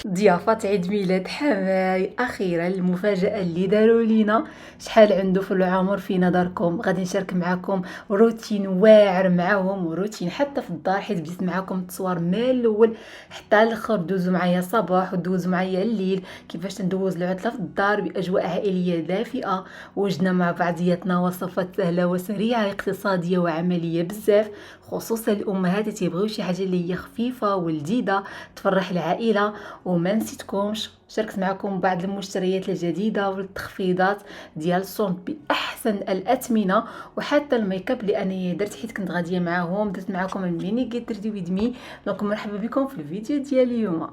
ضيافة عيد ميلاد حماي، أخيرا المفاجأة اللي داروا لينا. شحال عنده في العمر في نظركم؟ غادي نشارك معكم روتين واعر معاهم، وروتين حتى في الدار، حيت بديت معكم التصوير من الاول حتى الاخر. دوزوا معايا الصباح ودوزوا معايا الليل، كيفاش ندوز العطلة في الدار بأجواء عائلية دافئة. وجدنا مع بعضياتنا وصفات سهلة وسريعة، اقتصادية وعملية بزاف، خصوصا الأمهات اللي تيبغيو شي حاجة اللي هي خفيفة ولذيذة تفرح العائلة. وما نسيتكمش شاركت معكم بعض المشتريات الجديدة والتخفيضات ديال الصوم بأحسن الأثمنة، وحتى الميك اب اللي أنا درت حيت كنت غادية معاهم. درت معكم الميني جيت ويد مي. دونك مرحبا بكم في الفيديو ديال اليوم.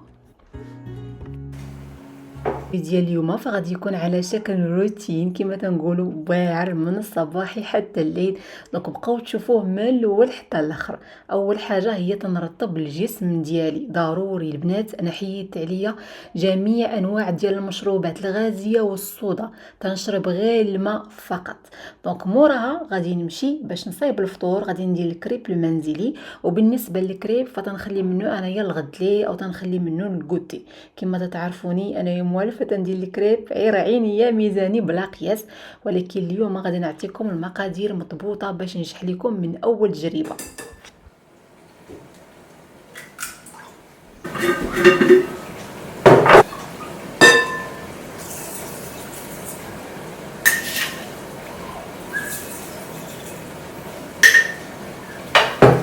ديال اليوم فغادي يكون على شكل روتين كما تنقولوا واعر من الصباح حتى الليل. دونك بقاو تشوفوه من الاول حتى الاخر. اول حاجه هي تنرطب الجسم ديالي، ضروري البنات. انا حيدت عليا جميع انواع ديال المشروبات الغازيه والصودا، تنشرب غير الماء فقط. دونك موراها غادي نمشي باش نصايب الفطور، غادي ندير الكريب المنزلي. وبالنسبه للكريب فتنخلي منه انايا الغدلي او تنخلي منه الكوتي. كما تعرفوني انايا موالفه تندير الكريب غير عينيا ميزاني بلا قياس، ولكن اليوم غادي نعطيكم المقادير مضبوطه باش نجح لكم من اول تجربه.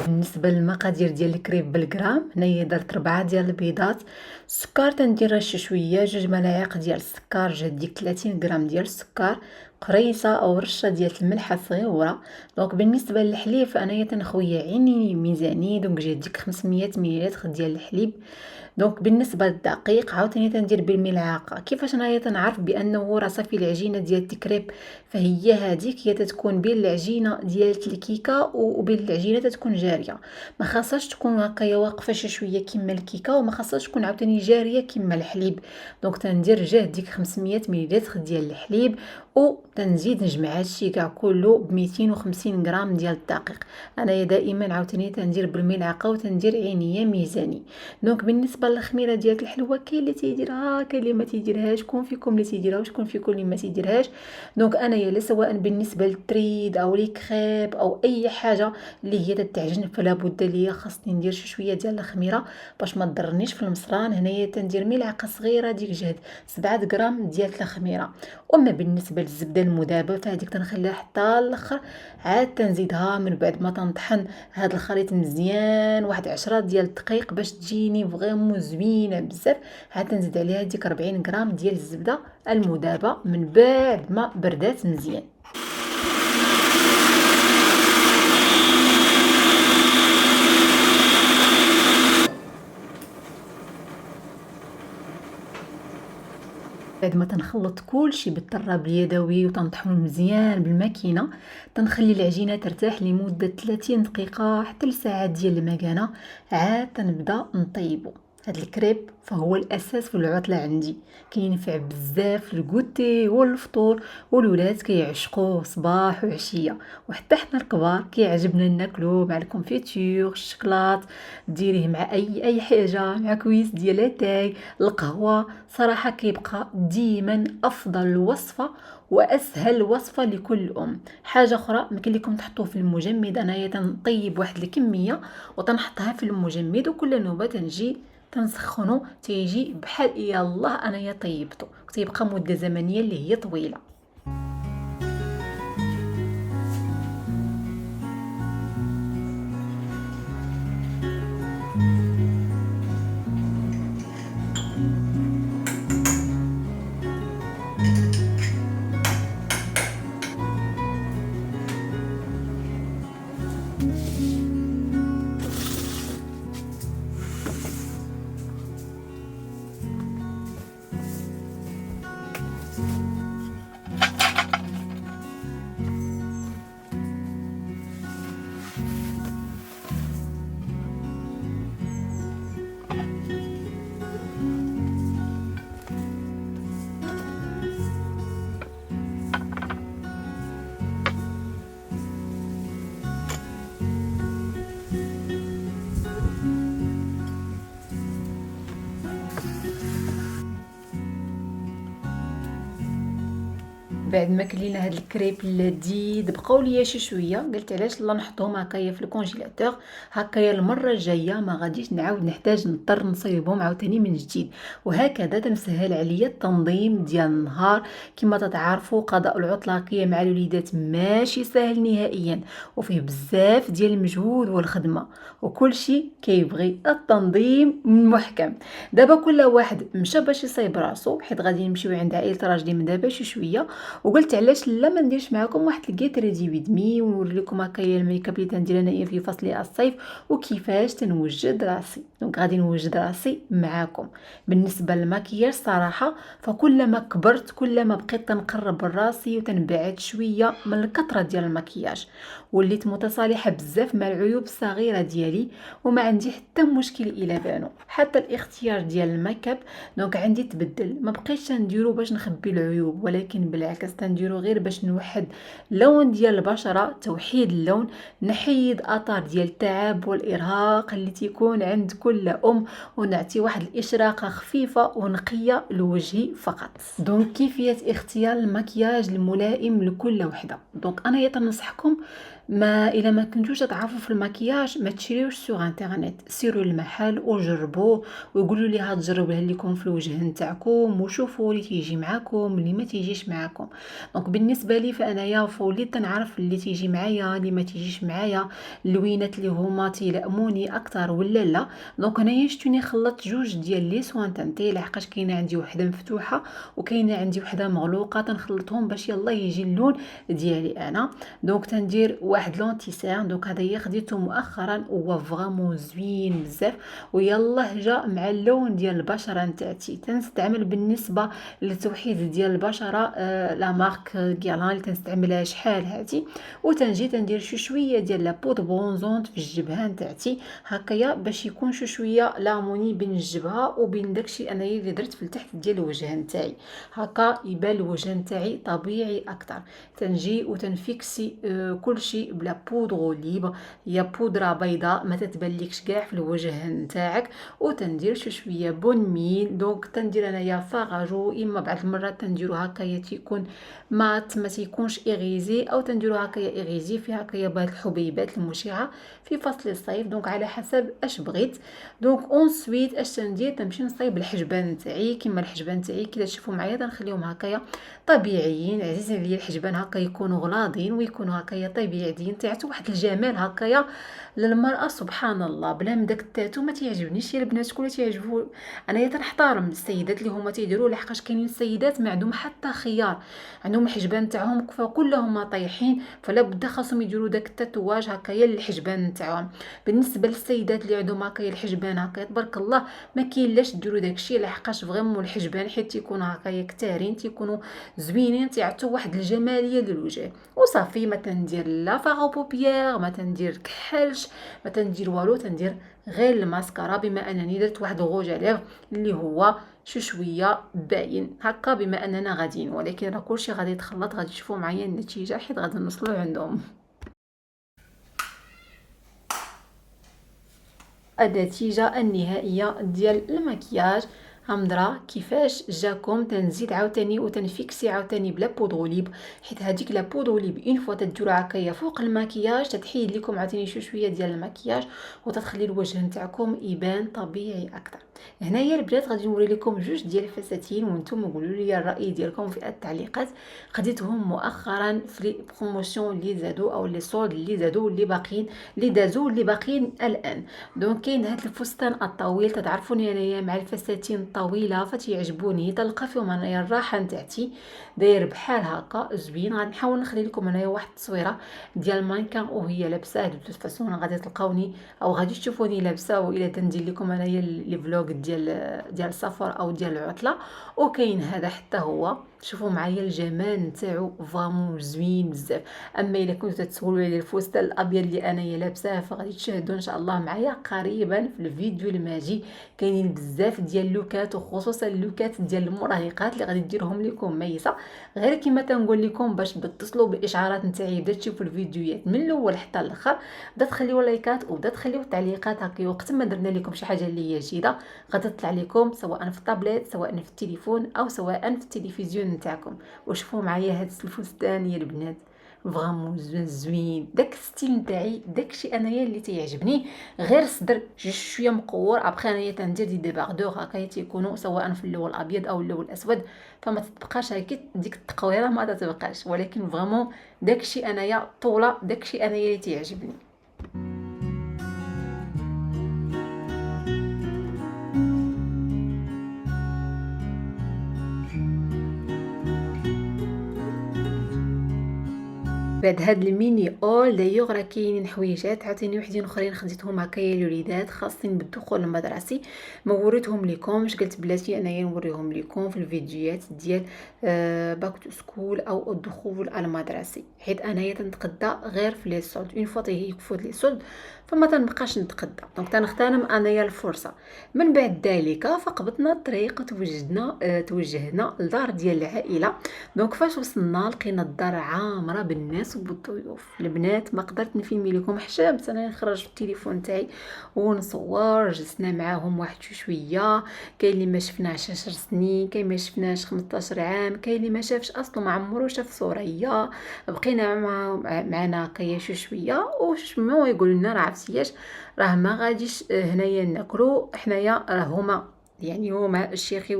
بالنسبه للمقادير ديال الكريب بالغرام، هنايا درت 4 ديال البيضات. السكر تندير رش شويه، 2 ملاعق ديال السكر، جات ديك 30 غرام ديال السكر، قريصه او رشه ديال الملح صغيره. دونك بالنسبه للحليب فانايا تنخوي عيني ميزاني، دونك جات ديك 500 ملل ديال الحليب. دونك بالنسبه للدقيق عاوتاني تندير بالملعقه. كيفاش انايا تنعرف بانه راه صافي العجينه ديال الكريب؟ فهي هذيك هي تتكون بين العجينه ديال الكيكه وبين العجينه تتكون جاريه، ما خاصهاش تكون هكايا واقفه شي شويه كما الكيكه، وما خاصهاش تكون عاوتاني جاريه كما الحليب. دونك تندير جهد ديك 500 ملل ديال الحليب، وتنزيد نجمع هادشي كاع كله ب 250 غرام ديال الدقيق. انايا دائما عاوتاني تندير بالملعقه وتندير عينيه ميزاني. دونك بالنسبه للخميره ديال الحلوه كاين اللي تيديرها كاين اللي ما تيديرهاش، شكون فيكم اللي تيديرها وشكون فيكم اللي ما تيديرهاش. دونك انايا لا سواء بالنسبه للتريد او لي كريب او اي حاجه اللي هي تتعجن فلا بد ليا خاصني ندير شويه ديال الخميره باش ما تضرنيش في المصران. هنايا تندير ملعقه صغيره ديك جهد 7 غرام ديال الخميره. اما بالنسبه للزبده المذابه فهذيك تنخليها حتى الاخر، عاد تنزيدها من بعد ما تنطحن هذا الخليط مزيان واحد 10 ديال الدقيق باش تجيني فريمون زوينه بزاف. عاد تنزيد عليها ديك 40 غرام ديال الزبده المذابه من بعد ما بردات مزيان. بعد ما تنخلط كلشي بالطراب اليدوي وتنطحنو مزيان بالماكينه، تنخلي العجينه ترتاح لمده 30 دقيقه حتى لساعه ديال المكانه. عاد تنبدا نطيبو. هاد الكريب فهو الاساس في العطله عندي، كينفع بزاف للكوتي والفطور، والولاد كيعشقوه صباح وعشيه، وحتى حنا الكبار كيعجبنا ناكلوه مع الكونفيتور الشكلاط. ديريه مع اي حاجه، مع كويس ديال اتاي القهوه. صراحه كيبقى ديما افضل وصفه واسهل وصفه لكل ام. حاجه اخرى يمكن لكم تحطوه في المجمد. انايا تنطيب واحد الكميه وتنحطها في المجمد، وكل نوبه تنجي تنسخنو تيجي بحال يالله انايا طيبته، وتيبقى مده زمنيه اللي هي طويله. بعد ما كلينا هاد الكريب اللذيذ بقاو ليا شي شويه، قلت علاش لا نحطهم هكايا في الكونجيلاتور، هكايا المره الجايه ما غاديش نعاود نضطر نصايبهم عاوتاني من جديد. وهكذا تنسهل عليا التنظيم ديال النهار. كما تتعرفوا قضاء العطله مع الوليدات ماشي سهل نهائيا، وفيه بزاف ديال المجهود والخدمه، وكل شيء كيبغي التنظيم محكم. دابا كل واحد مشى باش يصايب راسو، حيت غادي نمشيو عند عائله راجلي من دابا شي شويه، وقلت علاش لا ما نديرش معكم واحد الكيت ريدي ويد مي ونوري لكم هكايا الميك اب اللي تندير انايا في فصل الصيف وكيفاش تنوجد راسي. دونك غادي نوجد راسي معاكم. بالنسبه للمكياج صراحه فكلما كبرت كلما بقيت تنقرب لراسي وتنبعد شويه من الكثره ديال المكياج، وليت متصالحه بزاف مع العيوب الصغيره ديالي، وما عندي حتى مشكل الى بانوا. حتى الاختيار ديال الميك اب دونك عندي تبدل، ما بقيتش نديرو باش نخبي العيوب، ولكن بالعكس تنديرو غير باش نوحد اللون ديال البشره، توحيد اللون، نحيد اثار ديال التعب والارهاق اللي تيكون عند كل ونعطي واحد الاشراقه خفيفه ونقيه لوجهي فقط. دونك كيفيه اختيار المكياج الملائم لكل وحده. دونك انا تنصحكم ما الا ما كنتوش تعرفوا في المكياج ما تشريوش سوغ انترنت، سيروا المحل وجربوه ويقولوا لي هاد جربوه لكم في الوجه نتاعكم وشوفوا اللي تيجي معاكم اللي ما تيجيش معاكم. دونك بالنسبه لي فانايا فوليت تنعرف اللي تيجي معايا اللي ما تيجيش معايا، اللوينات اللي هما تيلائموني اكثر ولا لا. دونك انايا شتوني خلطت جوج ديال لي سوان تنتي، لحقاش كاينه عندي وحده مفتوحه وكاينه عندي وحده مغلوقه، تنخلطهم باش يلا يجي اللون ديالي انا. دونك تندير واحد لونتيسير، دونك هذايا خديته مؤخرا وهو فريمون زوين بزاف، ويلا جا مع اللون ديال البشره نتاعتي. تنستعمل بالنسبه للتوحيد ديال البشره لا مارك غيالان اللي تنستعملها شحال هاتي، وتنجي تندير شويه ديال لا بود برونزونت في الجبهه نتاعتي هكايا باش يكون شويه لاموني بين الجبهه وبين داكشي انايا اللي درت في التحت ديال الوجه نتاعي، هكا يبان الوجه نتاعي طبيعي اكثر. تنجي وتنفيكسي كل شيء بلا بودرو ليبر، هي بودره بيضاء ما تتبليكش كاع في الوجه نتاعك، وتندير شويه بون ميل. دونك تندير انايا فاغاجو، اما بعض المرات تنديرو هكايا تيكون مات ما تيكونش اغيزي، او تنديرو هكايا اغيزي في هكايا بعض الحبيبات المشعه في فصل الصيف، دونك على حسب اش بغيت. دونك اون سويت اش تندير تمشي نصايب الحجبان نتاعي. كما الحجبان نتاعي كي تشوفوا معايا تنخليهم هكايا طبيعيين، عزيزين عليا الحجبان هكا يكونوا غلاضين ويكونوا هكايا طبيعيين، تعطوا واحد الجمال هكايا للمراه. سبحان الله بلا من داك التاتو ما تيعجبنيش يا البنات، كلها تيعجبوا. انايا تنحترم السيدات اللي هما تيديروا، لحقاش كاينين السيدات ما عندهم حتى خيار، عندهم الحجبان تاعهم كلهم طايحين، فلا بد خاصهم يديروا داك التاتواج هكايا للحجبان نتاعهم. بالنسبه للسيدات اللي عندهم هكايا الحجبان هكايا تبارك الله ما كاينلاش ديروا داكشي، لحقاش فريمون الحجبان حيت تيكونوا هكايا كتارين تيكونوا زوينين، تيعطوا واحد الجماليه للوجه. وصافي ما تندير لا فاغو بوبيير، ما تندير كحلش، ما تندير والو، تندير غير الماسكارا، بما انني درت واحد الغوج عليه اللي هو شويه باين هكا بما اننا غاديين، ولكن راه كلشي غادي يتخلط، غادي تشوفوا معايا النتيجه حيت غادي نوصلوا عندهم. النتيجه النهائيه ديال المكياج غنضرا كيفاش جاكم. تنزيد عاوتاني وتنفيكسي عاوتاني بلا بودروليب، حيت هذيك لا بودروليب اون فوا تديروها هكايا فوق المكياج تتحيد لكم عاوتاني شويه ديال المكياج وتتخلي الوجه نتاعكم يبان طبيعي اكثر. هنايا البنات غادي نوري لكم جوج ديال الفساتين وانتم قولوا لي الراي ديالكم في التعليقات. خديتهم مؤخرا في لي بروموسيون اللي زادوا او لي سولد اللي زادوا اللي باقيين اللي دازوا اللي باقيين الان. دونك كاين هذا الفستان الطويل، تتعرفوني انايا مع الفساتين الطويله فتيعجبوني، تلقى فيهم انايا الراحه نتاعتي داير بحال هكا زوين. غادي نحاول نخلي لكم انايا واحد التصويره ديال مانكان وهي لابسه. دو توت فاسون غادي تلقاوني او غادي تشوفوني لابسه، والا تندير لكم انايا لي فلوغ ديال السفر او ديال العطله. وكاين هذا حتى هو، شوفوا معايا الجمال نتاعو فريمون زوين بزاف. اما الا كنتو تتسولوا على الفستان الابيض اللي انايا لابساه فغادي تشاهدوا ان شاء الله معايا قريبا في الفيديو الماجي. كاينين بزاف ديال اللوكات وخصوصا اللوكات ديال المراهقات اللي غادي نديرهم لكم ميسه، غير كما تنقول لكم باش تتصلوا بالاشعارات نتاعي بدا تشوفوا الفيديوهات من الاول حتى الاخر، بدا تخليوا لايكات وبدا تخليوا تعليقات هكا. وقت ما درنا لكم شي حاجه اللي هي جديده غادي تطلع لكم سواء في الطابلت سواء في التليفون او سواء في التلفزيون نتاعكم. وشوفوا معايا هاد الفستان يا البنات، فريمون زوين، داك ستيل نتاعي، داكشي انايا اللي تيعجبني. غير الصدر جوج شويه مقور، ابخي انايا تندير دي ديباردور هكا تيكونوا سواء في اللون الابيض او اللون الاسود، فما تبقاش هكا ديك التقويره ما تتبقاش، ولكن فريمون داكشي انايا طوله، داكشي انايا اللي تيعجبني. بعد هاد الميني اول دايوغ راه كاينين حويجات عاوتاني وحدين اخرين خديتهم هكايا للوليدات خاصين بالدخول المدرسي، ما وريتهم لكمش، قلت بلاتي انايا نوريهم لكم في الفيديوهات ديال باك تو سكول او الدخول المدرسي، حيت انايا تنتقدى غير في لي سولد، اون فوا تيكفوا لي سولد فما تنبقاش نتقدى، دونك تنغتنم انايا الفرصه. من بعد ذلك فقبطنا الطريق، توجهنا لدار ديال العائله. دونك فاش وصلنا لقينا الدار عامره بالناس وبالضيوف. البنات ما قدرت نفيلمي لكم، حشمت انا نخرج التليفون تاعي ونصور، جلسنا معاهم واحد شويه، كاين اللي ما شفناش 10 سنين، كاين ما شفناش 15 عام، كاين اللي ما شافش اصلا ما عمرو شاف صوريه، بقينا معنا كيا شويه وشمو يقول لنا راه عرفتياش راه ما غاديش هنايا ناكلو حنايا، راه هما يعني هما الشيخي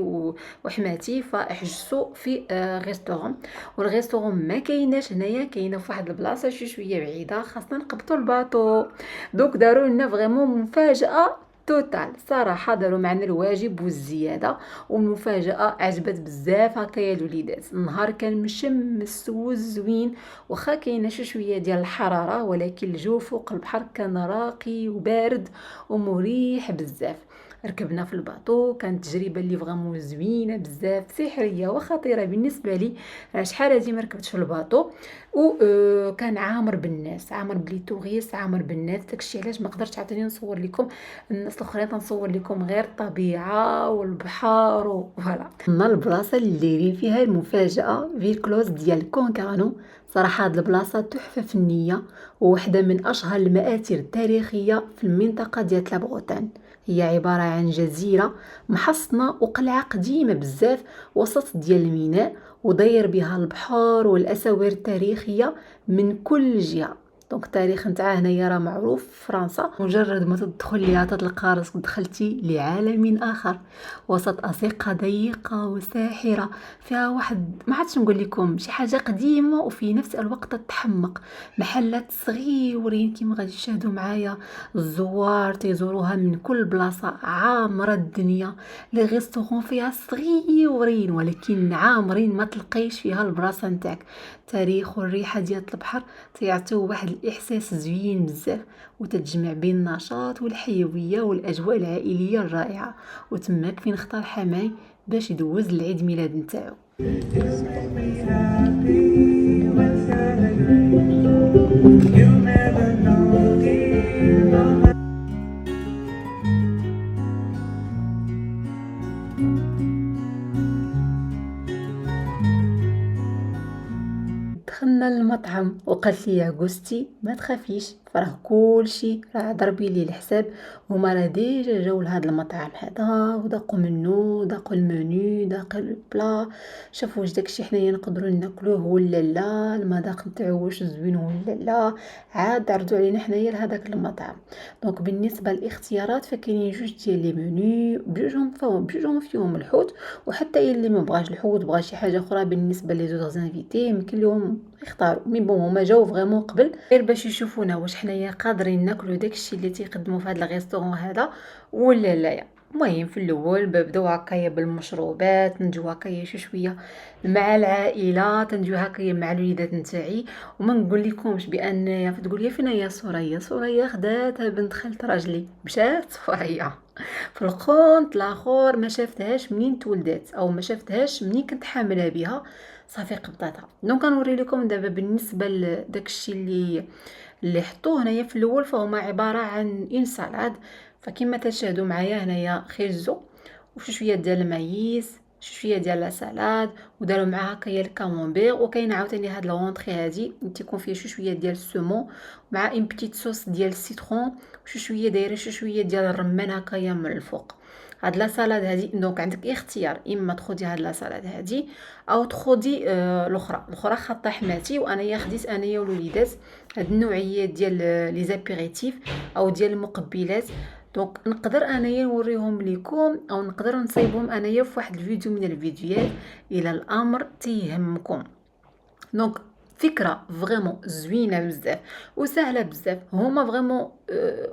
وحماتي فحجزوا في ريستورون، والريستورون ما كايناش هنايا، كاينه في واحد البلاصه شويه بعيده، خاصنا نقبطوا الباطو. دوك داروا لنا فريمون مفاجاه توتال، صراحه داروا معنا الواجب والزياده، والمفاجاه عجبت بزاف هكايا الوليدات. النهار كان مشمس وزوين، واخا كاينه شويه ديال الحراره، ولكن الجو فوق البحر كان راقي وبارد ومريح بزاف. ركبنا في الباطو، كانت تجربه اللي فريمون زوينه بزاف، سحريه وخطيره بالنسبه لي، شحال هادي ما ركبتش في الباطو، وكان عامر بالناس، عامر بلي توريست، عامر بالناس. داكشي علاش ما قدرتش عاوتاني نصور لكم الناس الاخرين، تنصور لكم غير الطبيعه والبحر وفوالا. وصلنا البلاصه اللي دايرين فيها المفاجاه في الكلوز ديال كونكانو. صراحه هاد البلاصه تحفه فنيه، وواحده من اشهر المآثر التاريخيه في المنطقه ديال لابغوتان. هي عبارة عن جزيرة محصنة وقلعة قديمة بزاف وسط ديال الميناء، وداير بها البحر والأساور التاريخية من كل جهة. دونك التاريخ نتاعها هنايا راه معروف في فرنسا، مجرد ما تدخل ليها تلقى راسك دخلتي لعالم اخر، وسط ازقه ضيقه وساحره، فيها واحد ما عادش نقول لكم شي حاجه قديمه وفي نفس الوقت تحمق. محلات صغيورين كيما غادي تشاهدوا معايا، الزوار تيزوروها من كل بلاصه، عامره الدنيا. لي ريستورون فيها صغيورين ولكن عامرين، ما تلقيش فيها البلاصه نتاعك. تاريخ والريحه ديال البحر تيعطيو واحد الاحساس زوين بزاف، وتتجمع بين النشاط والحيويه والاجواء العائليه الرائعه. وتماك فين اختار حماي باش يدوز العيد ميلاد نتاعو. دخلنا للمطعم وقالت لي عقوستي ما تخافيش، فراه كلشي راه ضربي لي الحساب، هما راه ديجا جاو لهاد المطعم هذا وذاقوا منو، ذاقوا المنيو، ذاقوا البلا، شافوا واش داكشي حنايا نقدروا ناكلوه ولا لا، المذاق نتاعو واش زوين ولا لا، عاد عرضوا علينا حنايا لهذاك المطعم. دونك بالنسبه للاختيارات فكاينين جوج ديال لي منيو، بجوجهم فيهم الحوت، وحتى اللي ما بغاش الحوت بغا شي حاجه اخرى بالنسبه لي زوج انفيتي يمكن لهم يختاروا. مي بون هما جاو فريمون قبل غير باش يشوفونا واش حنايا قادرين ناكلوا داكشي اللي تيقدموا في هذا الريستورون هذا ولا لا. المهم في الاول بداو هكايا بالمشروبات، نجيو هكايا شويه مع العائله، تنجيو هكايا مع الوليدات نتاعي، وما نقول لكمش بان تقول لي فين هي سوريا، سوريا خداتها بنت خالت راجلي مشات سوريا في الكونت الاخر، ما شافتهاش منين تولدات او ما شافتهاش منين كنت حامله بها، صافي قبضتها. دونك غنوري لكم دابا بالنسبه لداكشي اللي حطوه هنايا في الاول، فهما عباره عن ان سالاد. فكما تشاهدوا معايا هنايا خيزو وشويه ديال المايس، شويه ديال لا سالاد، وداروا معاها هكايا الكامونبير، وكاين عاوتاني هاد لونطري هادي تيكون فيه شويه ديال السومون مع ان بتيت صوص ديال السيترون، شويه دايره شويه ديال الرمان هكايا من الفوق. هاد لا سالاد هادي دونك عندك اختيار، اما تخدي هاد لا سالاد هادي او تخدي الاخرى خاطه حماتي، وانايا خديت انايا والوليدات هاد النوعيه ديال لي زابيريتيف او ديال المقبلات. دونك نقدر انايا نوريهم ليكم او نقدر نصايبهم انايا في واحد الفيديو من الفيديوهات الى الامر تيهمكم. دونك فكره فريمون زوينه بزاف وسهله بزاف. هما فريمون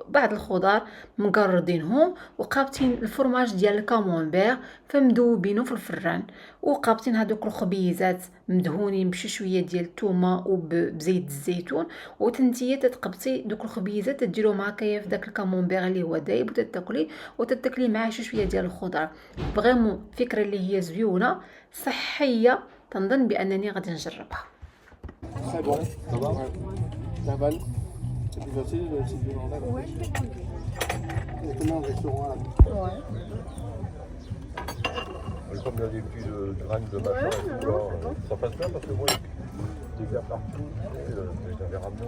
بعض الخضار مقردينهم وقابطين الفرماج ديال الكامونبير فمذوبينه في الفران، وقابطين هذوك الخبيزات مدهونين بشي شويه ديال الثومه وبزيت الزيتون، وتنتيا تتقبطي دوك الخبيزات تديرهم هكايا في داك الكامونبير اللي هو دايب وتتاكلي معاه شي شويه ديال الخضر. فريمون فكره اللي هي زويونه صحيه، تنظن بانني غادي نجربها. Très bon, ça va ouais. La vanne, c'est plus facile, c'est du normal. Ouais, je vais manger. Il y a tellement de restaurants là. Ouais. Comme il y a des petits graines de machin, Ouais, et tout, non, là, c'est bon. ça passe bien parce que moi, des verres partout, j'avais ramené.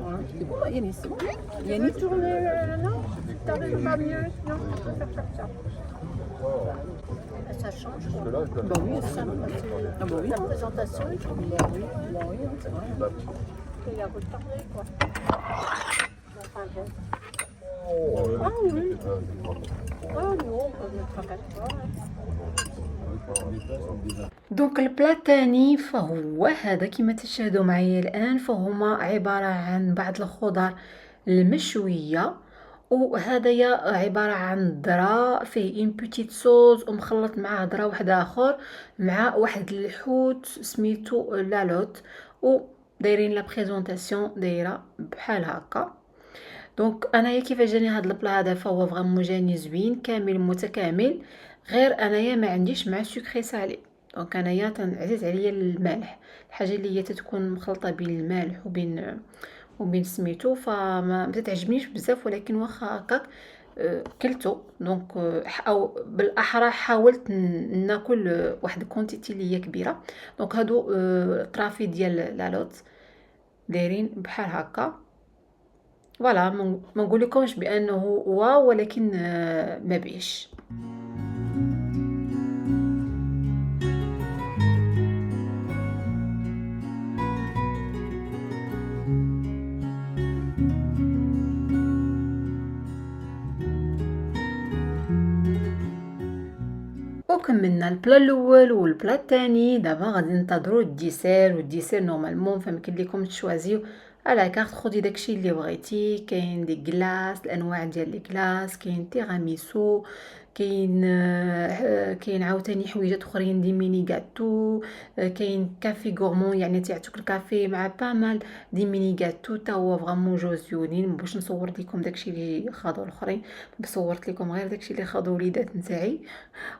Yannick, tourner non t'arrives pas mieux. Non, je préfère faire ça. Ça change. Parce que là, je Bah oui, ça. Ah bah oui. La présentation, oui, c'est vrai. Il a retardé, quoi. Enfin, bon. Ah oui. Ah non, on ne tracasse pas. دونك البلا الثاني فهو هذا كما تشاهدوا معايا الان، فهما عباره عن بعض الخضر المشويه، وهذايا عباره عن ذره فيه ان بوتيت صوص ومخلط معاه ذره واحد اخر مع واحد الحوت سميتو لالوت، ودايرين لا بريزونطاسيون دايره بحال هكا. دونك انايا كيفاش جاني هاد البلا هذا، فهو فريمون جاني زوين كامل متكامل، غير انايا ما عنديش مع سكري سالي. دونك انايا عزيز عليا المالح، الحاجه اللي هي تتكون مخلطه بين المالح وبين سميتو فما تتعجبنيش بزاف، ولكن واخا هكاك كلتو. دونك او بالاحرى حاولت ناكل واحد كونتيتي اللي هي كبيره. دونك هادو طرافي ديال لالوت دايرين بحال هكا. فوالا ما نقول لكمش بانه واو، ولكن ما بيش. وكملنا البلا الاول والبلا الثاني، دابا غادي ننتظروا الديسير. والديسير نورمالمون فيمكن لكم تشوازيو على كارت، خدي داكشي اللي بغيتي. كاين دي كلاص، الانواع ديال لي كلاص، كاين تيراميسو، كاين عاوتاني حويجات اخرين دي ميني غاتو، كاين كافي غورمون يعني تيعطوك الكافي مع بامال دي ميني غاتو، تا هو فريمون جوج زيونين. باش نصور لكم داكشي اللي خاضوا الاخرين، صورت لكم غير داكشي اللي خاضوا وليدات نتاعي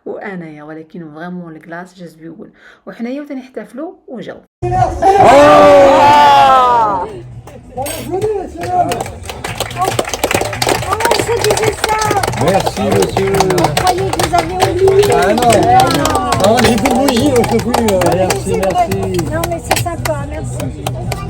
وانايا، ولكن فريمون الكلاص جا زويون. وحنايا تنحتفلوا وجاو. Je disais ça. Merci, monsieur. Je croyais que vous aviez oublié. Ah non. Non, j'ai plus de bougie, je peux plus. Merci, merci. Non, mais c'est sympa, merci.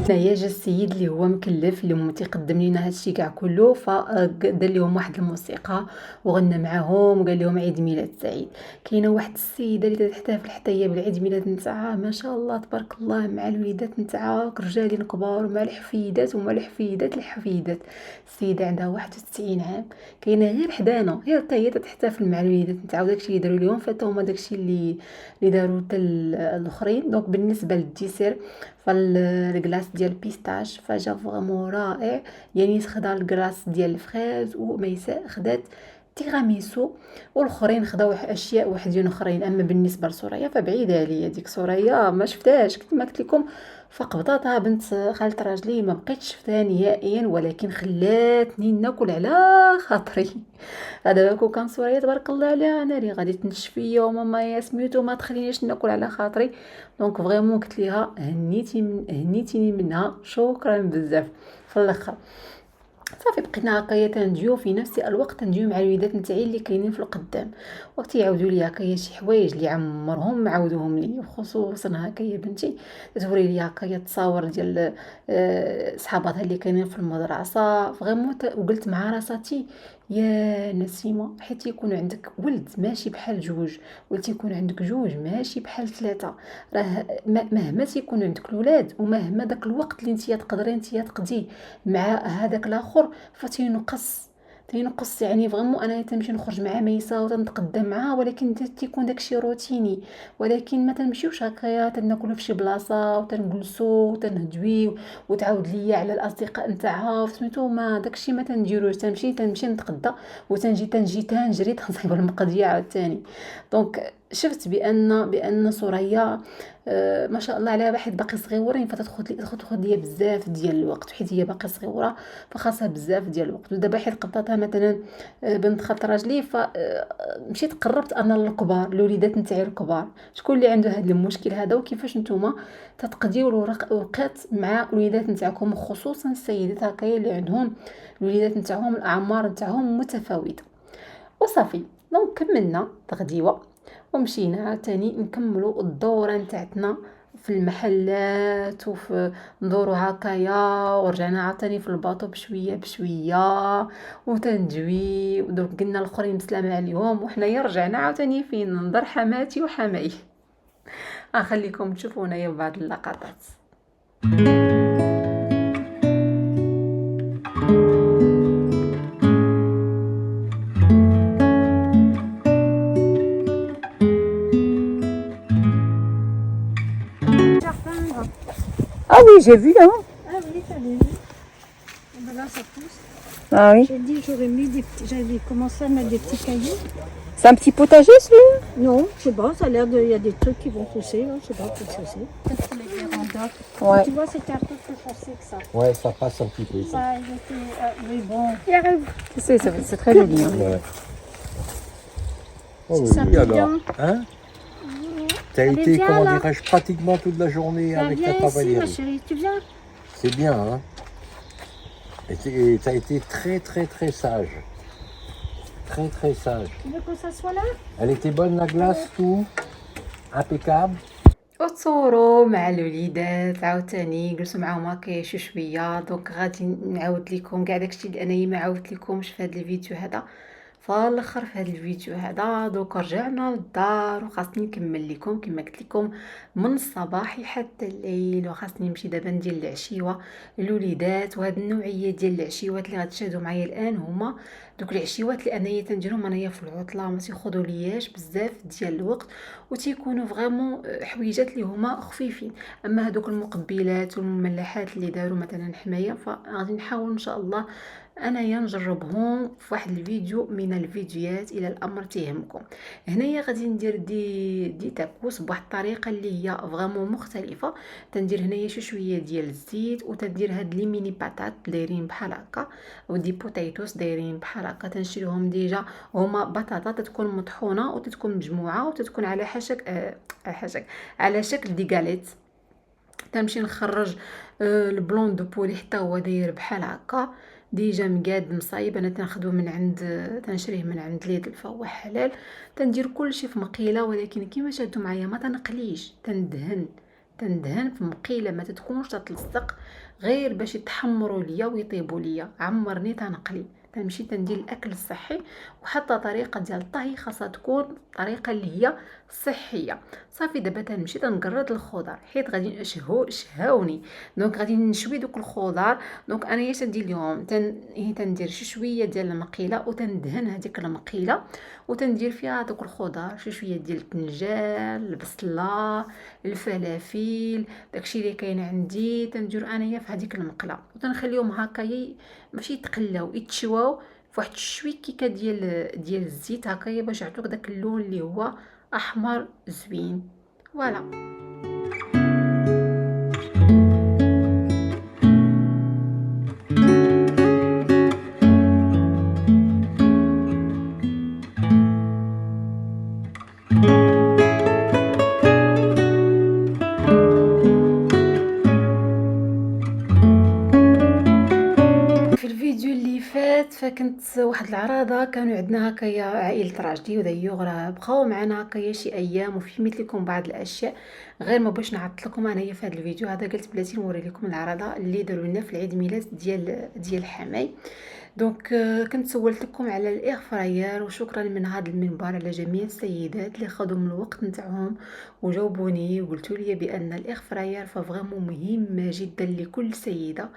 هنايا جا السيد اللي هو مكلف اللي هو تيقدم لينا هادشي كاع كله، فدار لهم واحد الموسيقى وغنى معاهم وقال لهم عيد ميلاد سعيد. كاينه واحد السيده اللي تحتفل حتى هي بالعيد ميلاد نتاعها، ما شاء الله تبارك الله، مع الوليدات نتاعها رجالين كبار ومع الحفيدات ومع الحفيدات. السيده عندها 91 عام، كاينه غير حدانا، غير حتى هي تحتفل مع الوليدات نتاعها، وداكشي اللي داروا لهم فتا هما داكشي اللي داروا حتى الاخرين. دونك بالنسبه للديسير فالكلاص ديال بيستاش فجا فريمون رائع، يعني خدا الكلاص ديال الفريز، وميساء خدات تيراميسو، والاخرين خداو اشياء وحدين اخرين. اما بالنسبه لسوريا فبعيده عليا، ديك سوريا ما شفتهاش، كما قلت لكم فقبطاتها بنت خالة راجلي ما بقيتش شفتها نهائيا، ولكن خلاتني ناكل على خاطري. هذا كون كان سوريا تبارك الله عليها، انا اللي غادي تنشف فيا وماما يا سميتو ما تخلينيش ناكل على خاطري. دونك فريمون قلت ليها هنيتيني منها، شكرا بزاف. في الاخر صافي بقينا هكايا تنديو في نفس الوقت، تنديو مع الوليدات نتاعي اللي كاينين في القدام، وقت يعاودوا لي هكايا شي حوايج اللي عمرهم عاودوهم لي، خصوصا هكايا بنتي توري لي هكايا تصاور ديال صحاباتها اللي كاينين في المدرسه. فريمون وقلت مع راساتي يا نسيمه، حيت يكون عندك ولد ماشي بحال جوج، ولا تيكون عندك جوج ماشي بحال ثلاثه. راه مهما تيكون عندك الولاد، ومهما داك الوقت اللي نتيا تقدري نتيا تقضيه مع هذاك الاخر فتينقص يعني فريمون. انا تنمشي نخرج مع ميسا وتنتقدم معها، ولكن تيكون داكشي روتيني. ولكن ما تنمشيوش هكايا تناكلوا في شي بلاصه وتنجلسوا وتنهدويو وتعاود ليا على الاصدقاء نتاعها سميتو. ما داكشي ما تنديروش. تنمشي نتغدى وتنجي تنجري تنصايب المقضيه عاوتاني. دونك شفت بان سوريا ما شاء الله عليها، واحد باقي صغيورين فتاخذ ليا بزاف ديال الوقت، حيت هي باقي صغيوره فخاصها بزاف ديال الوقت. ودابا حيت قطاتها مثلا بنت خالت راجلي، فمشيت قربت انا للكبار، الوليدات نتاعي الكبار، شكون اللي عنده هذا المشكل هذا، وكيفاش نتوما تتقضيو الوقت مع الوليدات نتاعكم، خصوصا السيدات هكايا اللي عندهم الوليدات نتاعهم الاعمار نتاعهم متفاوته. وصافي دونك كملنا تغديوه ومشينا عاوتاني نكملوا الدوره نتاعتنا في المحلات وفي ندورو هكايا. ورجعنا عاوتاني في الباطو بشويه بشويه وتنجوي. ودوك قلنا الاخرين بسلامه عليهم، وحنايا رجعنا عاوتاني فين ننظر حماتي وحماي. اخليكم تشوفوا هنايا بعض اللقطات. Ah oui, j'ai vu hein. Ah oui, t'avais vu. Ben là, ça pousse. Ah oui. J'ai dit j'avais commencé à mettre des petits cailloux. C'est un petit potager celui-là? Non, je sais pas, ça a l'air de. Il y a des trucs qui vont pousser, là, je sais pas, peut-être que c'est. Peut-être que les vérandas. Ouais. Tu vois, c'était un peu plus foncé que ça. Ouais, ça passe un petit peu. Ça, il était. Oui, bon. Il arrive. C'est très joli. Hein. Ouais. Oh, Ça oui, pique alors. bien. Hein? T'as Allez, été, viens, comment là. dirais-je, pratiquement toute la journée Bah, avec viens ta ici, ma Valérie. chérie, tu viens. C'est bien, hein? Et t'as été très, très, très sage. Très, très sage. Tu veux que ça soit là? Elle était bonne, la glace, tout? Impeccable? وتصوروا مع الوليدات عاوتاني جلسوا معاهم هكا شويه. دونك غادي نعاود لكم كاع داكشي اللي انايا ما عاودت لكمش في هذا الفيديو هذا فالاخر في هذا الفيديو هذا. دوك رجعنا للدار وخاصني نكمل لكم كما قلت لكم من الصباح حتى الليل، وخاصني نمشي دابا ندير العشيوه الوليدات. وهاد النوعيه ديال العشيوات اللي غتشاهدوا معايا الان هما دوك العشيوات اللي انايا تنديرهم انايا في العطله، ما تياخذوا لياش بزاف ديال الوقت وتيكونوا فريمون حويجات اللي هما خفيفين. اما هذوك المقبلات والمملحات اللي داروا مثلا حمايه فغادي نحاول ان شاء الله انايا نجربهم في واحد الفيديو من الفيديوهات الى الامر تيهمكم. هنايا غادي ندير دي تاكوس بواحد الطريقه اللي هي فريمون مختلفه. تندير هنايا شويه ديال الزيت وتندير هاد لي ميني باتات دايرين بحال هكا ودي بوتيتوس دايرين بحال هكا. تنشريهم ديجا هما بطاطا تتكون مطحونه وتتكون مجموعه وتتكون على على شكل دي غاليت. تنمشي نخرج البلون دو بولي حتى هو داير بحال هكا ديجا مقاد مصايب. انا تناخذو من عند تنشريه من عند ليد الفواح حلال. تندير كلشي في مقيله، ولكن كيما شاهدتوا معايا ما تنقليش، تندهن في مقيله ما تتكونش تتلصق، غير باش يتحمروا ليا ويطيبوا ليا. عمرني تنقلي تنمشي تندير الاكل الصحي، وحتى طريقه ديال الطهي خاصها تكون طريقه اللي هي صحيه. صافي دابا تنمشي تنقرد الخضر حيت غادي شهاوني. دونك غادي نشوي دوك الخضر. دونك انا تندير لهم تندير شويه ديال المقيله وتندهن هذيك المقيله وتندير فيها دوك الخضر شويه ديال الطنجال، البصله، الفلافل، داكشي اللي كاين عندي تندير انايا في هذيك المقله وتنخليهم هكايا ماشي يتقلاو يتشواو فواحد الشويكيكه ديال الزيت هكايا باش يعطوك داك اللون اللي هو احمر زوين. فوالا كنت واحد العراضه كانوا عندنا هكايا عائله راشدي ودايوغ راه بقاو معنا هكايا شي ايام وفهمت لكم بعض الاشياء غير ما باش نعطل لكم انايا في هذا الفيديو هذا. قلت بلاتي نوري لكم العراضه اللي داروا لنا في العيد ميلاد ديال حماي. دونك كنت سولت لكم على الاير فراير، وشكرا من هذا المنبر على جميع السيدات اللي خدوا من الوقت نتاعهم وجاوبوني وقلتوا لي بان الاير فراير ففريمون مهمه جدا لكل سيده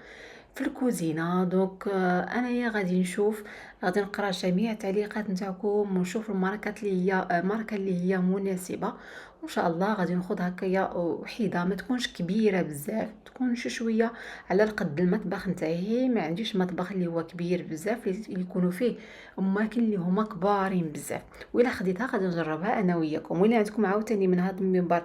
في الكوزينه. دونك انايا غادي نشوف، غادي نقرا جميع التعليقات نتاعكم ونشوف الماركات اللي هي ماركه اللي هي مناسبه، وان شاء الله غادي ناخذ هكايا وحيده ما تكونش كبيره بزاف، تكون شويه على القد المطبخ نتاعي. ما عنديش مطبخ اللي هو كبير بزاف اللي يكونوا فيه اماكن اللي هما كبارين بزاف. وإلا خديتها غادي نجربها انا وياكم. وإلا عندكم عاوتاني من هذا المنبر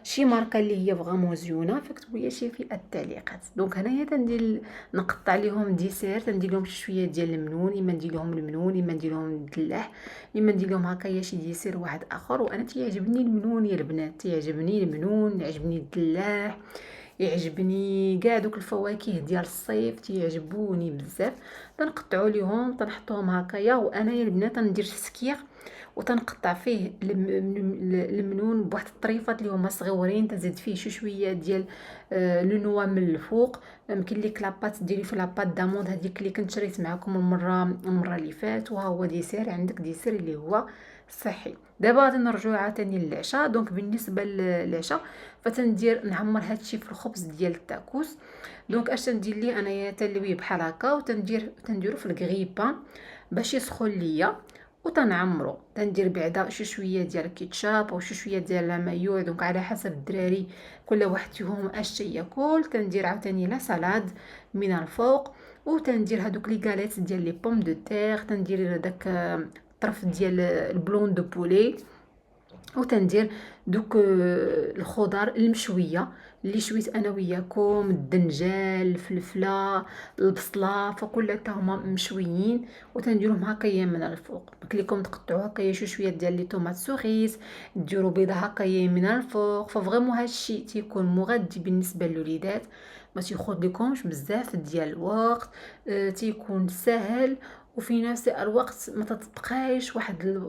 شي ماركه اللي هي فريمون زيونه فاكتبوا لي شي في التعليقات. دونك هنايا تندير نقطع لهم ديسير، تندير لهم شويه ديال المنون، اما ندير لهم المنون اما ندير لهم الدلاح، اما ندير لهم هكايا شي ديسير واحد اخر. وانا تيعجبني المنون يا البنات، تيعجبني المنون، يعجبني الدلاح، يعجبني كاع دوك الفواكه ديال الصيف تيعجبوني بزاف. تنقطعوا ليهم تنحطوهم هكايا. وانا يا البنات ندير سكير وتنقطع فيه المنون بواحد الطريفات اللي هما صغيورين، تزيد فيه شويه ديال لو نوا من الفوق. يمكن لك لاباط ديري في لاباط داموند هذيك اللي كنت شريت معكم المره اللي فات. وها هو ديسير، عندك ديسير اللي هو صحي. دابا غادي نرجعوا عاوتاني للعشاء. دونك بالنسبه للعشاء فتندير نعمر هادشي في الخبز ديال التاكوس. دونك اش تندير لي انايا تلويه بحال هكا تنديرو في الكريبان باش يسخن ليا وتنعمرو. تندير بعدا شويه ديال الكيتشاب او شويه ديال المايو، دونك على حسب الدراري كل واحد فيهم اش ياكل. تندير عاوتاني لا سالاد من الفوق، وتندير هذوك لي غاليت ديال لي بوم دو تير، تندير داك الطرف ديال البلون دو بولي، وتندير دوك الخضر المشويه اللي شويت انا وياكم، الدنجال، الفلفله، البصله، فكل هما مشويين وتنديرهم هكايا من الفوق. قلت لكم تقطعوا هكايا شويه ديال لي طوماط سوريس، ديروا بيضه هكايا من الفوق. ففريمون هادشي تيكون مغذي بالنسبه للوليدات، ما تياخذ لكمش بزاف ديال الوقت، تيكون سهل، وفي نفس الوقت ما تتبقايش واحد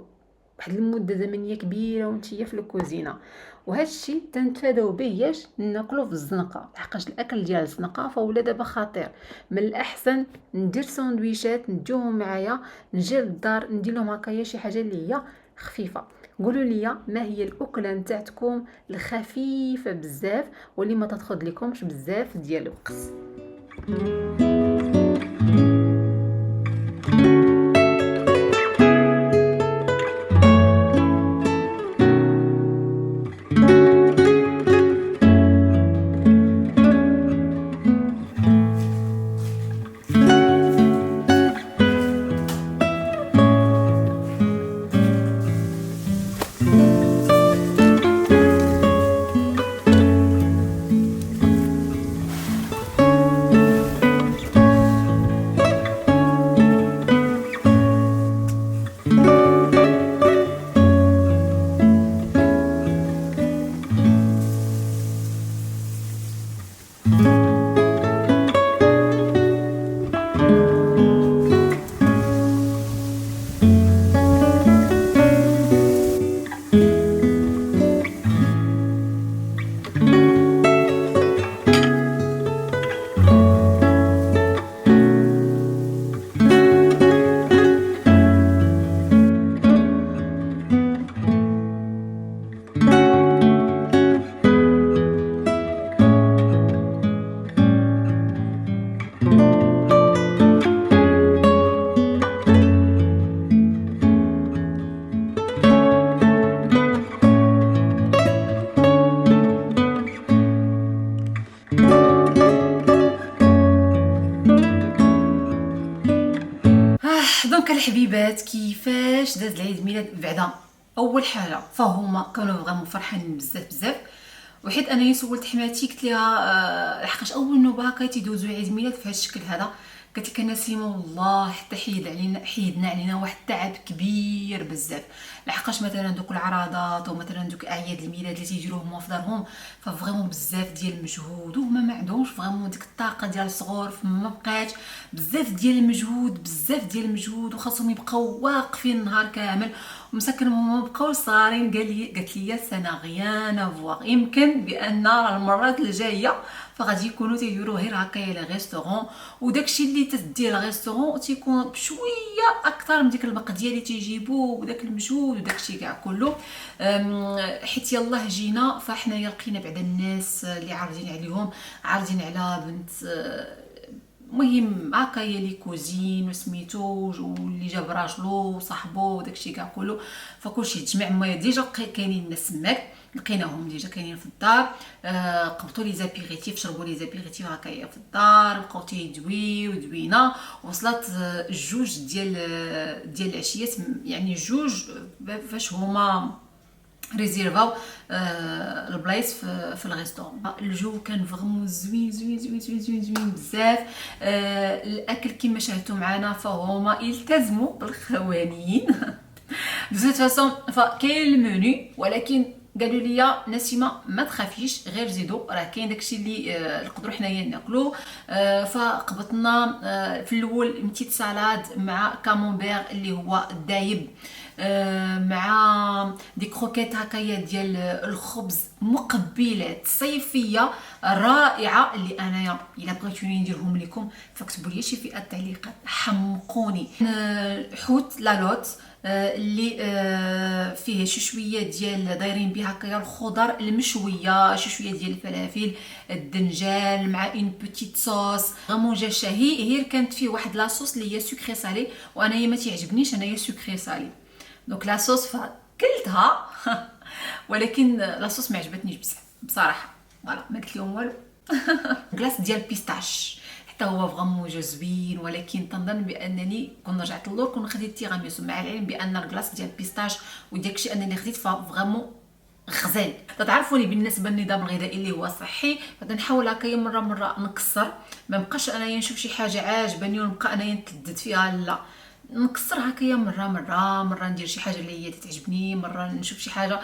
المده زمنيه كبيره وانتيا في الكوزينه. وهذا الشيء تنتفاداو به ياش ناكلو في الزنقه، لحقاش الاكل ديال الزنقه فولا دابا خطير. من الاحسن ندير ساندويشات نديوهم معايا، نجي للدار ندير لهم هكايا شي حاجه اللي هي خفيفه. قولوا لي ما هي الاكله نتاعكم الخفيفه بزاف واللي ما تاخذ لكمش بزاف ديال الوقت. دونك الحبيبات كيفاش داز العيد ميلاد بعدا؟ اول حاجه فهما كانوا فريمون فرحانين بزاف وحيت انايا سولت حماتي قلت لها لحقاش اول نوبه هكا تيدوزوا عيد ميلاد في هذا الشكل هذا قالت لك نسيمه والله حتى حيدنا علينا واحد التعب كبير بزاف، لحقاش مثلا دوك العراضات ومثلا دوك اعياد الميلاد اللي تيجيو هما في دارهم ففريمون بزاف ديال المجهود، وهما ما عندهمش فريمون ديك الطاقه ديال الصغور، فما بقاش بزاف ديال المجهود بزاف ديال المجهود، وخاصهم يبقاو واقفين النهار كامل ومساكن هما بقاو صغارين. قالت لي سنه غيان افواغ، يمكن بان المرات الجايه فغادي يكونوا تيديروا غير هكايا لي ريستورون، وداكشي اللي تدير ريستورون تيكون بشويه اكثر من ديك المقديه اللي تيجيبوا وداك المجهود وداكشي كاع كله. حيت يلاه جينا فاحنايا لقينا بعد الناس اللي عارضين عليهم، عارضين على بنت مهم هكايا لي كوزين وسميتو واللي جاب راجلو وصاحبو وداكشي كاع كله، فكلشي تجمع. ما ديجا كاينين الناس سماك لقيناهم ديجا كاينين في الدار، قبطوا لي زابيريتيف، شربوا لي زابيريتيف هكايا في الدار، بقاو تيدويو ودوينا. وصلت جوج ديال العشيات، يعني جوج فاش هما ريزيرفاو البلايص في الريستورون. الجو كان فريمون زوين زوين زوين زوين زوين زوين بزاف. الاكل كما شاهدتوا معنا فهما يلتزموا بالقوانين بزاف فاصون. فكاين المنيو، ولكن قالوا لي نسيمه ما تخافيش غير زيدوا، راه كاين داكشي اللي نقدروا حنايا ناكلو. فقبطنا في الاول متيت سالاد مع كامونبير اللي هو دايب، مع دي كروكيت هكايا ديال الخبز مقبلات صيفيه رائعه، اللي انايا الا بغيتوني نديرهم لكم فاكتبوا لي شي في التعليقات حمقوني. حوت لالوت اللي فيه شي شويه ديال دايرين بها هكايا الخضر المشويه، شي شويه ديال الفلافل الدنجال مع اون بوتيت صوص فريمون جا شهي. هي كانت فيه واحد لاصوص اللي هي سكري سالي، وانايا ما تيعجبنيش انايا سكري سالي، دونك لاصوص فكلتها ولكن لاصوص ما عجبتنيش بصراحه. فوالا ما قلت لهم والو. كلاص ديال بيستاش حتى هو فريمون جا زوين، ولكن تنظن بانني كون رجعت للور كون خديت تيراميسو، مع العلم بان الكلاص ديال بيستاش وداكشي انني خديت فريمون غزال. تعرفوني بالنسبه للنظام الغذائي اللي هو صحي، فنحاول هكايا مره نكسر، ما بقاش انايا نشوف شي حاجه عاجباني ونبقى انايا نتلذذ فيها، لا نكسر هكايا مره ندير شي حاجه اللي هي تعجبني، مره نشوف شي حاجه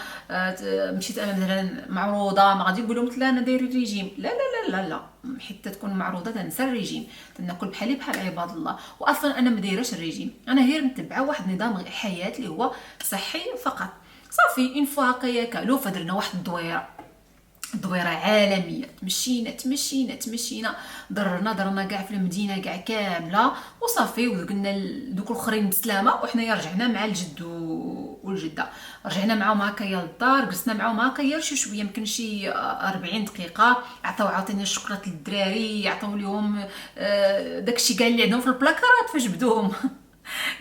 مشيت انا مثلا معروضه ما غادي نقول لهم لا انا داير الريجيم، لا لا لا لا لا، حتى تكون معروضه تنسى الريجيم، تناكل بحالي بحال عباد الله. واصلا انا ما دايراش الريجيم، انا غير متبعه واحد نظام حياه اللي هو صحي فقط صافي. اون فوا هكايا كالو فدرنا واحد دويره عالميه، تمشينا درنا كاع في المدينه كاع كامله وصافي، وقلنا دوك الاخرين بسلامه، وحنايا رجعنا مع الجد والجده، رجعنا معاهم هكايا للدار، جلسنا معاهم هكايا شويه يمكن شي 40 دقيقه، عطاونا الشكرات للدراري، عطاو لهم داكشي كاع اللي عندهم في البلاكارات فجبدوهم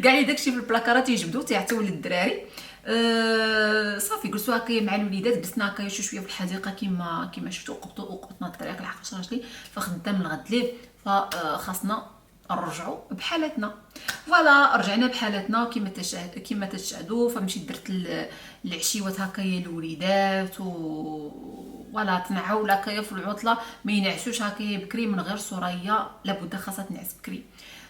كاع اللي داكشي في البلاكارات يجبدو تيعطيو للدراري. صافي جلسوا هكايا مع الوليدات، جلسنا هكايا شويه في الحديقه كما شفتوا، وقبطنا الطريق لحقاش راجلي فخدام الغد ليه، فخاصنا نرجعوا بحالتنا. فوالا رجعنا بحالتنا كما تشاهدوا. فمشيت درت العشيوات هكايا الوليدات ولا تنعوا هكايا في العطله، ما ينعسوش هكايا بكري من غير سوريا، لابد خاصها تنعس بكري.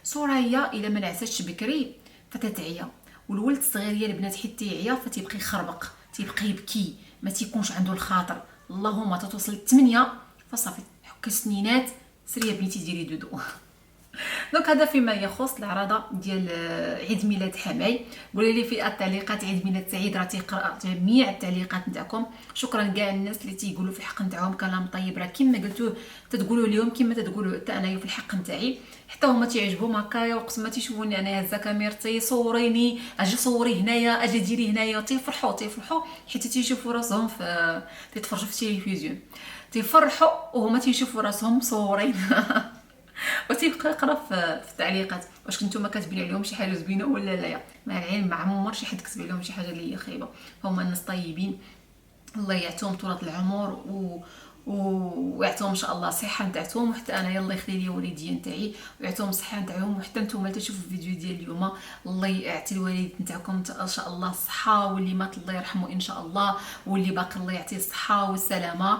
سوريا الا ما نعساتش بكري فتتعيا، والولد الصغير يا البنات حيت تيعيا فتيبقى يخربق، تيبقى يبكي، ما تيكونش عنده الخاطر. اللهم توصل 8 فصافي حك سنينات سريه بنتي ديري دودو. دونك هذا فيما يخص العراضه ديال عيد ميلاد حماي. قولوا لي في التعليقات عيد ميلاد سعيد، راه تيقرا جميع التعليقات نتاعكم. شكرا كاع الناس اللي تيقولوا في الحق نتاعهم كلام طيب، راه كما قلتوه تتقولوا اليوم كما تتقولوا حتى انايا في الحق نتاعي، حتى هما تيعجبهم هكايا، وقت ما تيشوفوني انايا هزه كاميرتي صوريني، اجي صوري هنايا، اجي ديري هنايا، تيفرحوا حيت تيشوفوا راسهم في تيتفرجوا في التلفزيون، تيفرحوا وهما تيشوفوا راسهم مصورين وتيبقى يقرا في التعليقات واش كنتو ما كاتبين عليهم شي حاجه زوينه ولا لا. مع العلم ما عمر شي حد كتب عليهم شي حاجه اللي هي خايبه، هما الناس طيبين الله يعطيهم طولة العمر ويعطيهم ان شاء الله صحه نتاعهم، وحتى انا يلا يخلي لي والدي نتاعي ويعطيهم الصحه نتاعهم، وحتى نتوما تشوفوا الفيديو ديال اليوم الله يعطي الوالد نتاعكم ان شاء الله الصحه، واللي مات الله يرحمه ان شاء الله، واللي باقي الله يعطيه الصحه والسلامه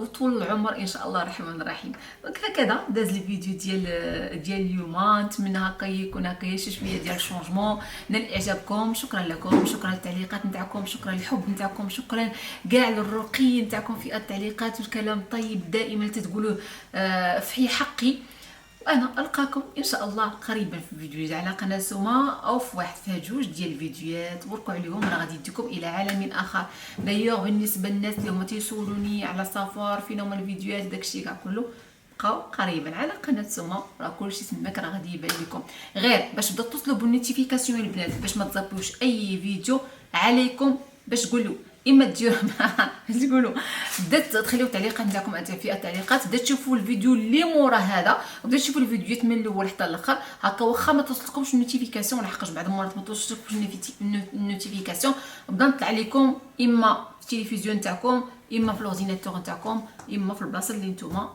وطول العمر ان شاء الله الرحمن الرحيم. هكذا داز الفيديو ديال اليوم، نتمنى هكا يكون هكا شي شويه ديال الشونجمون نال اعجابكم. شكرا لكم، شكرا للتعليقات نتاعكم، شكرا للحب نتاعكم، شكرا كاع للرقي نتاعكم في التعليقات والكلام الطيب دائما تتقولوه في حقي. وانا القاكم ان شاء الله قريبا في فيديو جديد على قناه سوما او في واحد فيها جوج ديال الفيديوهات. بركوا عليهم راه غادي نديكم الى عالم اخر. دايوغ بالنسبه للناس اللي هما تيسولوني على السفر فين هما الفيديوهات داكشي كاع كله، بقاو قريبا على قناه سوما راه كلشي تماك راه غادي يبان لكم. غير باش تبداو توصلوا بالنوتيفيكاسيون البنات باش ما تزابوش اي فيديو عليكم باش تقولوا اما ديروا تقولوا بدات تخليو التعليقات نتاعكم في التعليقات، بدات تشوفوا الفيديو اللي مورا هذا وبدات تشوفوا الفيديوهات من الاول حتى الاخر هكا، واخا ما توصلكمش النوتيفيكاسيون لحقاش بعض المرات ما توصلكمش النوتيفيكاسيون بدا نطلع لكم اما في التلفزيون نتاعكم اما في الاورديناتور نتاعكم اما في البلاصه اللي نتوما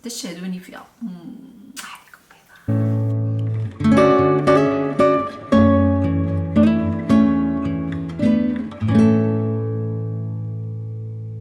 تشاهدوني فيها.